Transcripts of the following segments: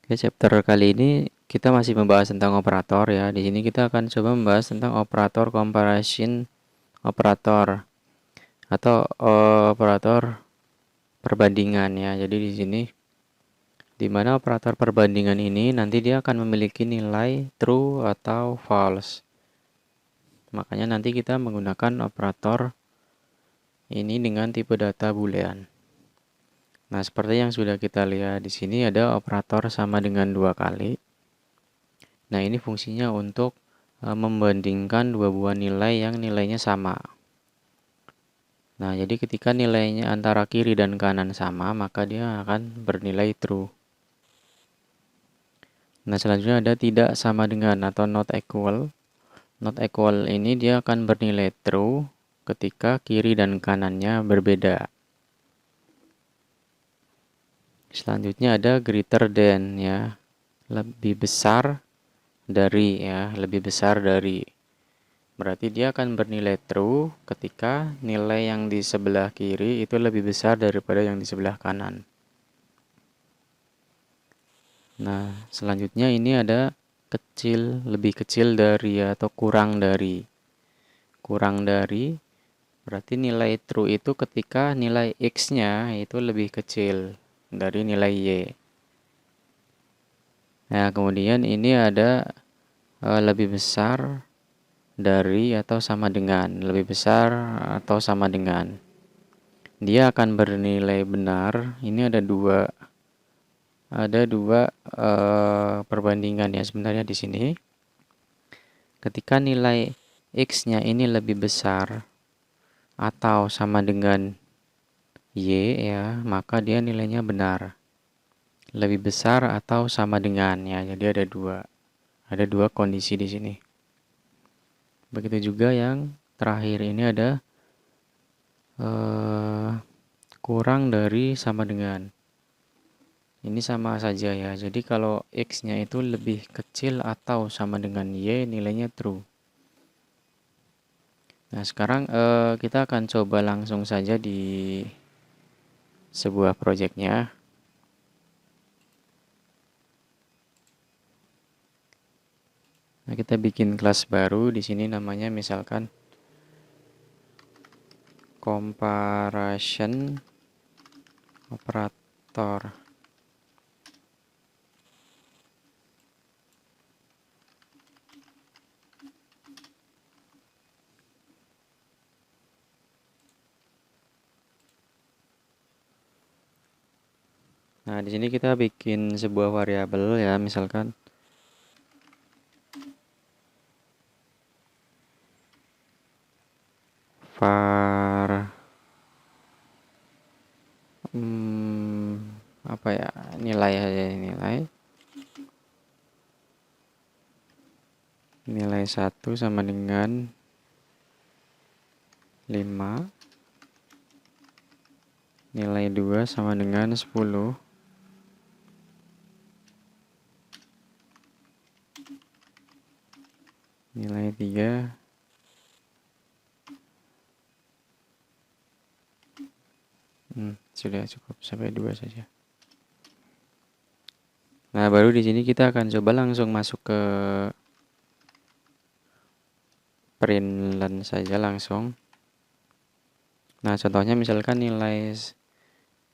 Oke, chapter kali ini kita masih membahas tentang operator ya. Di sini kita akan coba membahas tentang operator comparison operator atau operator perbandingan ya. Jadi di sini di mana operator perbandingan ini nanti dia akan memiliki nilai true atau false. Makanya nanti kita menggunakan operator ini dengan tipe data boolean. Nah, seperti yang sudah kita lihat di sini ada operator sama dengan 2 kali. Nah, ini fungsinya untuk membandingkan dua buah nilai yang nilainya sama. Nah, jadi ketika nilainya antara kiri dan kanan sama, maka dia akan bernilai true. Nah, selanjutnya ada tidak sama dengan atau not equal. Not equal ini dia akan bernilai true ketika kiri dan kanannya berbeda. Selanjutnya ada greater than ya, lebih besar dari ya, lebih besar dari. Berarti dia akan bernilai true ketika nilai yang di sebelah kiri itu lebih besar daripada yang di sebelah kanan. Nah, selanjutnya ini ada kecil, lebih kecil dari atau kurang dari. Kurang dari berarti nilai true itu ketika nilai x-nya itu lebih kecil dari nilai y. Nah, kemudian ini ada lebih besar dari atau sama dengan, lebih besar atau sama dengan. Dia akan bernilai benar. Ini ada dua perbandingan ya sebenarnya di sini. Ketika nilai x-nya ini lebih besar atau sama dengan y ya, maka dia nilainya benar. Lebih besar atau sama dengan ya. Jadi ada dua kondisi di sini. Begitu juga yang terakhir ini ada kurang dari sama dengan. Ini sama saja ya. Jadi kalau x-nya itu lebih kecil atau sama dengan y, nilainya true. Nah, sekarang kita akan coba langsung saja di sebuah projectnya. Nah, kita bikin kelas baru di sini namanya misalkan comparison operator. Nah, di sini kita bikin sebuah variabel ya, misalkan var apa ya, nilai aja, nilai 1 sama dengan 5, nilai 2 sama dengan 10, nilai 3 sudah cukup sampai 2 saja. Nah, baru di sini kita akan coba langsung masuk ke println saja langsung. Nah, contohnya misalkan nilai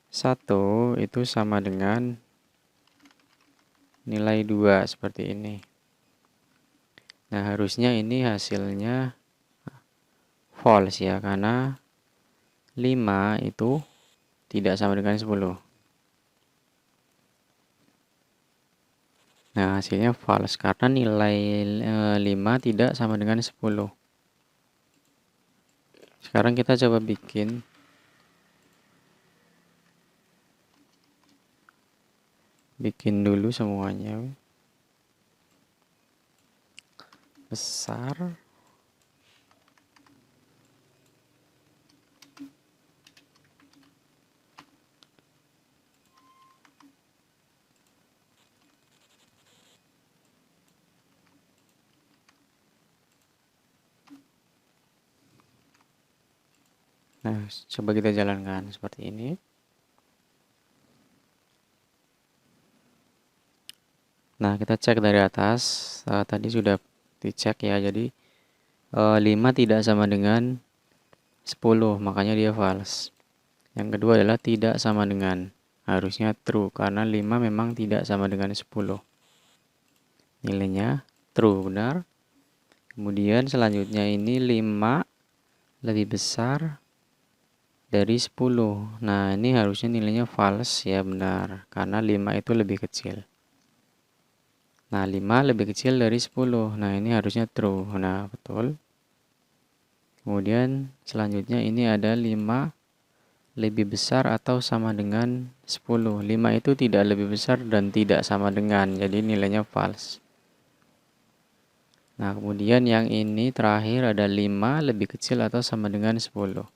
1 itu sama dengan nilai 2 seperti ini. Nah, harusnya ini hasilnya false ya, karena 5 itu tidak sama dengan 10. Nah, hasilnya false karena nilai 5 tidak sama dengan 10. Sekarang kita coba bikin dulu semuanya besar. Nah, coba kita jalankan seperti ini. Nah, kita cek dari atas. Tadi sudah dicek ya. Jadi 5 tidak sama dengan 10, makanya dia false. Yang kedua adalah tidak sama dengan. Harusnya true karena 5 memang tidak sama dengan 10. Nilainya true, benar. Kemudian selanjutnya ini 5 lebih besar dari 10. Nah, ini harusnya nilainya false ya, benar. Karena 5 itu lebih kecil. Nah, 5 lebih kecil dari 10. Nah, ini harusnya true. Nah, betul. Kemudian selanjutnya ini ada 5 lebih besar atau sama dengan 10. 5 itu tidak lebih besar dan tidak sama dengan. Jadi nilainya false. Nah, kemudian yang ini terakhir ada 5 lebih kecil atau sama dengan 10.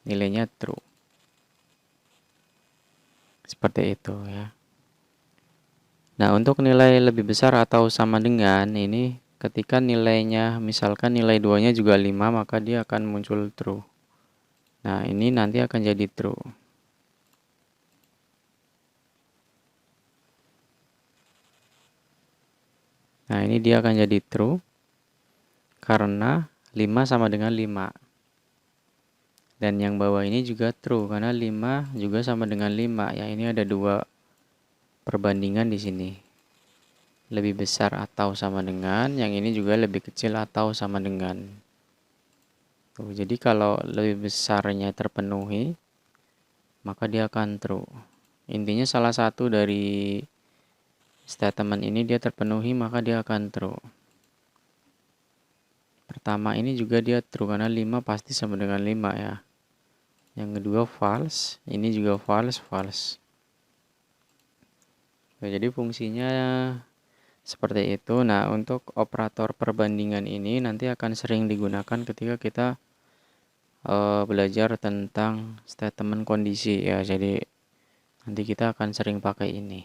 Nilainya true. Seperti itu ya. Nah, untuk nilai lebih besar atau sama dengan ini ketika nilainya misalkan nilai 2-nya juga 5, maka dia akan muncul true. Nah, ini nanti akan jadi true. Nah, ini dia akan jadi true karena 5 sama dengan 5. Dan yang bawah ini juga true karena 5 juga sama dengan 5. Ya, ini ada dua perbandingan di sini. Lebih besar atau sama dengan, yang ini juga lebih kecil atau sama dengan. Tuh, jadi kalau lebih besarnya terpenuhi, maka dia akan true. Intinya salah satu dari statement ini dia terpenuhi, maka dia akan true. Pertama ini juga dia true karena 5 pasti sama dengan 5 ya. Yang kedua false, ini juga false, false. Jadi fungsinya seperti itu. Nah, untuk operator perbandingan ini nanti akan sering digunakan ketika kita belajar tentang statement kondisi ya. Jadi nanti kita akan sering pakai ini.